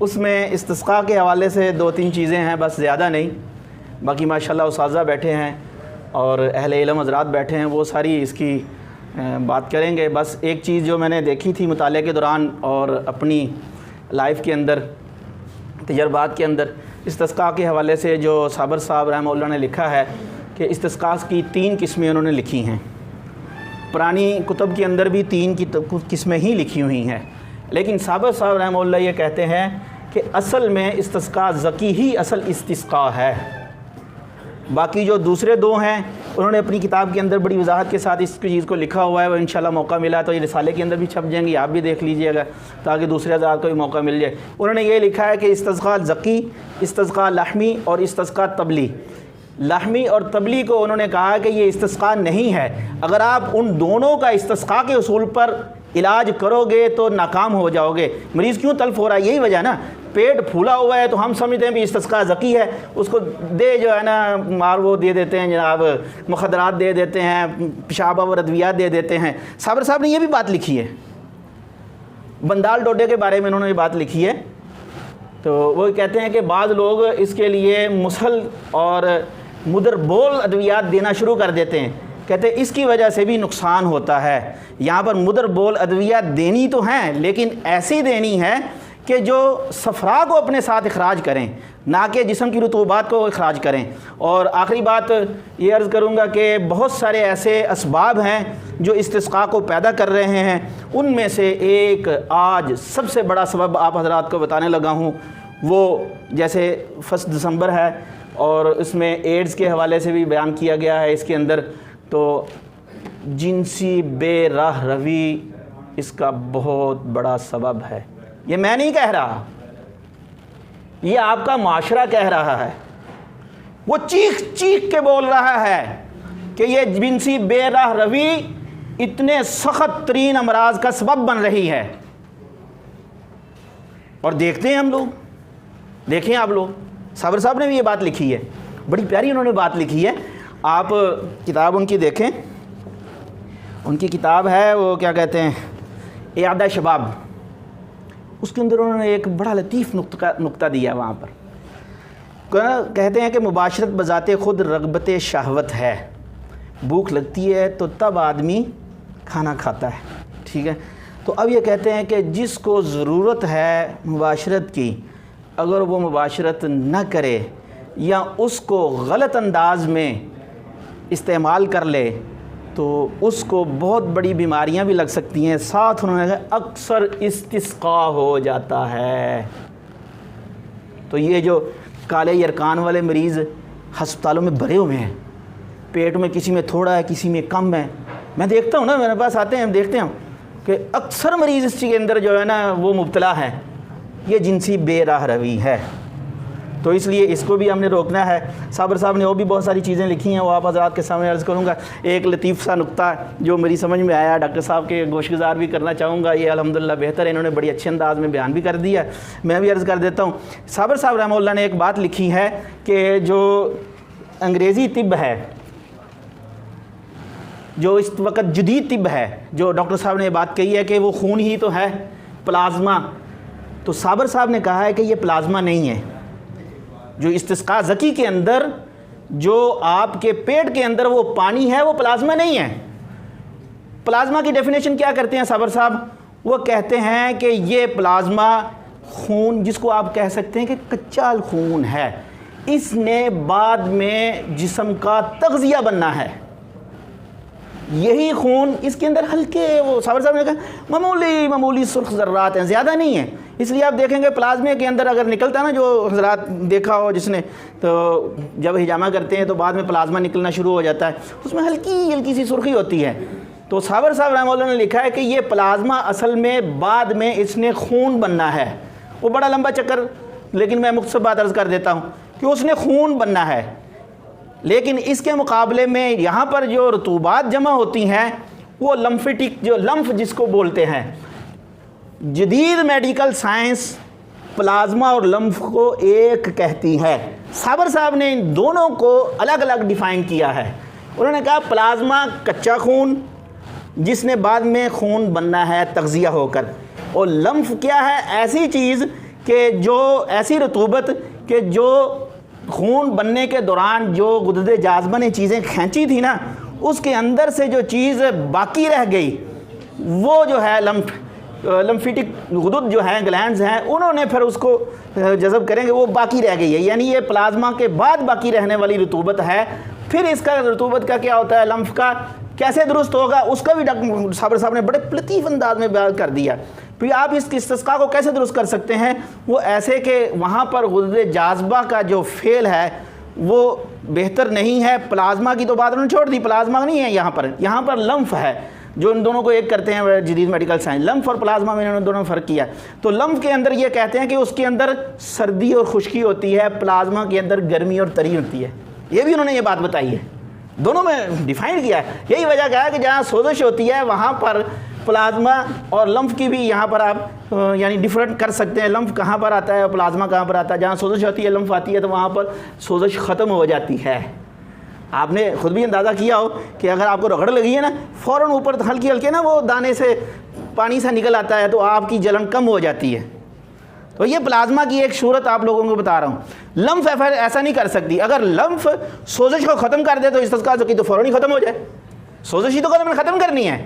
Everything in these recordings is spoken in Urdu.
اس میں استسقاء کے حوالے سے 2-3 چیزیں ہیں، بس زیادہ نہیں. باقی ماشاءاللہ اساتذہ بیٹھے ہیں اور اہل علم حضرات بیٹھے ہیں، وہ ساری اس کی بات کریں گے. بس ایک چیز جو میں نے دیکھی تھی مطالعے کے دوران اور اپنی لائف کے اندر تجربات کے اندر، استسقاء کے حوالے سے جو صابر صاحب رحمہ اللہ نے لکھا ہے کہ استسقاء کی 3 قسمیں انہوں نے لکھی ہیں. پرانی کتب کے اندر بھی 3 قسمیں ہی لکھی ہوئی ہیں، لیکن صابر صاحب رحمہ اللہ یہ کہتے ہیں کہ اصل میں استسقاء ذکی ہی اصل استسقاء ہے. باقی جو دوسرے 2 ہیں انہوں نے اپنی کتاب کے اندر بڑی وضاحت کے ساتھ اس چیز کو لکھا ہوا ہے. وہ انشاءاللہ موقع ملا تو یہ رسالے کے اندر بھی چھپ جائیں گے، آپ بھی دیکھ لیجئے گا تاکہ دوسرے حضرات کو بھی موقع مل جائے. انہوں نے یہ لکھا ہے کہ استسقاء ذکی، استسقاء لحمی اور استسقاء طبلی. لحمی اور طبلی کو انہوں نے کہا کہ یہ استسقاء نہیں ہے. اگر آپ ان دونوں کا استسقاء کے اصول پر علاج کرو گے تو ناکام ہو جاؤ گے. مریض کیوں تلف ہو رہا ہے؟ یہی وجہ ہے نا، پیٹ پھولا ہوا ہے تو ہم سمجھتے ہیں بھی استسقاء ذکی ہے، اس کو جو ہے نا مار وہ دے دیتے ہیں جناب، مخدرات دے دیتے ہیں، پیشاب اور ادویات دے دیتے ہیں. صابر صاحب نے یہ بھی بات لکھی ہے، بندال ڈوڈے کے بارے میں انہوں نے یہ بات لکھی ہے. تو وہ کہتے ہیں کہ بعض لوگ اس کے لیے مسل اور مدر بول ادویات دینا شروع کر دیتے ہیں. کہتے ہیں اس کی وجہ سے بھی نقصان ہوتا ہے. یہاں پر مدر بول ادویات دینی تو ہیں لیکن ایسی دینی ہے کہ جو صفرا کو اپنے ساتھ اخراج کریں، نہ کہ جسم کی رطوبات کو اخراج کریں. اور آخری بات یہ عرض کروں گا کہ بہت سارے ایسے اسباب ہیں جو استسقاء کو پیدا کر رہے ہیں. ان میں سے ایک آج سب سے بڑا سبب آپ حضرات کو بتانے لگا ہوں، وہ جیسے 1 دسمبر ہے اور اس میں ایڈز کے حوالے سے بھی بیان کیا گیا ہے اس کے اندر. تو جنسی بے راہ روی اس کا بہت بڑا سبب ہے. یہ میں نہیں کہہ رہا، یہ آپ کا معاشرہ کہہ رہا ہے. وہ چیخ چیخ کے بول رہا ہے کہ یہ جنسی بے راہ روی اتنے سخت ترین امراض کا سبب بن رہی ہے. اور دیکھتے ہیں ہم لوگ، دیکھیں آپ لوگ، صابر صاحب نے بھی یہ بات لکھی ہے، بڑی پیاری انہوں نے بات لکھی ہے. آپ کتاب ان کی دیکھیں، ان کی کتاب ہے وہ کیا کہتے ہیں، اعادہ شباب. اس کے اندر انہوں نے ایک بڑا لطیف نقطہ دیا وہاں پر. کہتے ہیں کہ مباشرت بذات خود رغبت شہوت ہے. بھوک لگتی ہے تو تب آدمی کھانا کھاتا ہے، ٹھیک ہے. تو اب یہ کہتے ہیں کہ جس کو ضرورت ہے مباشرت کی، اگر وہ مباشرت نہ کرے یا اس کو غلط انداز میں استعمال کر لے تو اس کو بہت بڑی بیماریاں بھی لگ سکتی ہیں. ساتھ انہوں نے کہا اکثر استسقاء ہو جاتا ہے. تو یہ جو کالے یرکان والے مریض ہسپتالوں میں بھرے ہوئے ہیں، پیٹ میں کسی میں تھوڑا ہے کسی میں کم ہے، میں دیکھتا ہوں نا، میرے پاس آتے ہیں، ہم دیکھتے ہیں کہ اکثر مریض اس کے اندر جو ہے نا وہ مبتلا ہے. یہ جنسی بے راہ روی ہے. تو اس لیے اس کو بھی ہم نے روکنا ہے. صابر صاحب نے اور بھی بہت ساری چیزیں لکھی ہیں، وہ آپ حضرات کے سامنے عرض کروں گا. ایک لطیف سا نقطہ جو میری سمجھ میں آیا، ڈاکٹر صاحب کے گوش گزار بھی کرنا چاہوں گا. یہ الحمدللہ بہتر ہے، انہوں نے بڑی اچھے انداز میں بیان بھی کر دیا، میں بھی عرض کر دیتا ہوں. صابر صاحب رحمہ اللہ نے ایک بات لکھی ہے کہ جو انگریزی طب ہے، جو اس وقت جدید طب ہے، جو ڈاکٹر صاحب نے یہ بات کہی ہے کہ وہ خون ہی تو ہے، پلازما. تو صابر صاحب نے کہا ہے کہ یہ پلازما نہیں ہے. جو استسقاء ذکی کے اندر جو آپ کے پیٹ کے اندر وہ پانی ہے وہ پلازما نہیں ہے. پلازما کی ڈیفینیشن کیا کرتے ہیں صابر صاحب؟ وہ کہتے ہیں کہ یہ پلازما خون، جس کو آپ کہہ سکتے ہیں کہ کچا خون ہے، اس نے بعد میں جسم کا تغذیہ بننا ہے. یہی خون اس کے اندر ہلکے، وہ صابر صاحب نے کہا معمولی سرخ ذرات ہیں، زیادہ نہیں ہیں. اس لیے آپ دیکھیں گے پلازمے کے اندر اگر نکلتا ہے نا، جو حضرات دیکھا ہو جس نے، تو جب ہجامہ کرتے ہیں تو بعد میں پلازما نکلنا شروع ہو جاتا ہے، اس میں ہلکی ہلکی سی سرخی ہوتی ہے. تو صابر صاحب رحمہ اللہ نے لکھا ہے کہ یہ پلازما اصل میں بعد میں اس نے خون بننا ہے. وہ بڑا لمبا چکر، لیکن میں مختصر بات عرض کر دیتا ہوں کہ اس نے خون بننا ہے. لیکن اس کے مقابلے میں یہاں پر جو رطوبات جمع ہوتی ہیں وہ لمفیٹک، جو لمف جس کو بولتے ہیں، جدید میڈیکل سائنس پلازما اور لمف کو ایک کہتی ہے. صابر صاحب نے ان دونوں کو الگ الگ ڈیفائن کیا ہے. انہوں نے کہا پلازما کچا خون جس نے بعد میں خون بننا ہے تغذیہ ہو کر، اور لمف کیا ہے؟ ایسی چیز کہ جو ایسی رطوبت کہ جو خون بننے کے دوران جو غدد جاذبہ نے چیزیں کھینچی تھی نا، اس کے اندر سے جو چیز باقی رہ گئی وہ جو ہے لمفیٹک غدد جو ہیں، گلینڈز ہیں، انہوں نے پھر اس کو جذب کریں گے، وہ باقی رہ گئی ہے، یعنی یہ پلازما کے بعد باقی رہنے والی رطوبت ہے۔ پھر اس کا رطوبت کا کیا ہوتا ہے، لمف کا کیسے درست ہوگا، اس کا بھی ڈاکٹر صابر صاحب نے بڑے لطیف انداز میں بیان کر دیا۔ پھر آپ اس استسقاء کو کیسے درست کر سکتے ہیں، وہ ایسے کہ وہاں پر غدد جاذبہ کا جو فعل ہے وہ بہتر نہیں ہے۔ پلازما کی تو بات انہوں نے چھوڑ دی، پلازما نہیں ہے یہاں پر لمف ہے، جو ان دونوں کو ایک کرتے ہیں جدید میڈیکل سائنس۔ لمف اور پلازما میں انہوں نے دونوں فرق کیا۔ تو لمف کے اندر یہ کہتے ہیں کہ اس کے اندر سردی اور خشکی ہوتی ہے، پلازما کے اندر گرمی اور تری ہوتی ہے، یہ بھی انہوں نے یہ بات بتائی ہے، دونوں میں ڈیفائن کیا ہے۔ یہی وجہ کہا ہے کہ جہاں سوزش ہوتی ہے وہاں پر پلازما اور لمف کی بھی یہاں پر آپ یعنی ڈیفرنٹ کر سکتے ہیں، لمف کہاں پر آتا ہے اور پلازما کہاں پر آتا ہے۔ جہاں سوزش ہوتی ہے، لمف آتی ہے، تو وہاں پر سوزش ختم ہو جاتی ہے۔ آپ نے خود بھی اندازہ کیا ہو کہ اگر آپ کو رگڑ لگی ہے نا، فوراً اوپر ہلکی ہلکی نا وہ دانے سے پانی سے نکل آتا ہے، تو آپ کی جلن کم ہو جاتی ہے۔ تو یہ پلازما کی ایک صورت آپ لوگوں کو بتا رہا ہوں۔ لمف ایسا نہیں کر سکتی۔ اگر لمف سوزش کو ختم کر دے تو استسقاء کی تو فوراً ہی ختم ہو جائے، سوزش ہی تو ختم کرنی ہے۔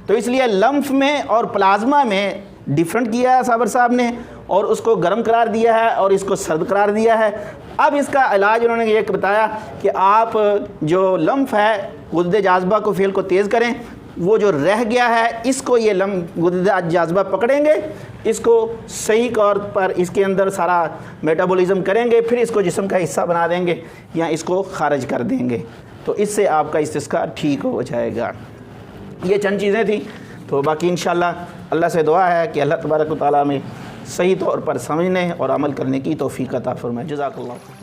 تو اس لیے لمف میں اور پلازما میں ڈیفرنٹ کیا ہے صابر صاحب نے، اور اس کو گرم قرار دیا ہے اور اس کو سرد قرار دیا ہے۔ اب اس کا علاج انہوں نے یہ بتایا کہ آپ جو لمف ہے غدد جاذبہ کو فعل کو تیز کریں، وہ جو رہ گیا ہے اس کو یہ غدد جاذبہ پکڑیں گے، اس کو صحیح طور پر اس کے اندر سارا میٹابولزم کریں گے، پھر اس کو جسم کا حصہ بنا دیں گے یا اس کو خارج کر دیں گے، تو اس سے آپ کا استسقاء ٹھیک ہو جائے گا۔ یہ چند چیزیں تھیں، تو باقی انشاءاللہ اللہ سے دعا ہے کہ اللہ تبارک و تعالیٰ میں صحیح طور پر سمجھنے اور عمل کرنے کی توفیق عطا فرمائے۔ جزاک اللہ۔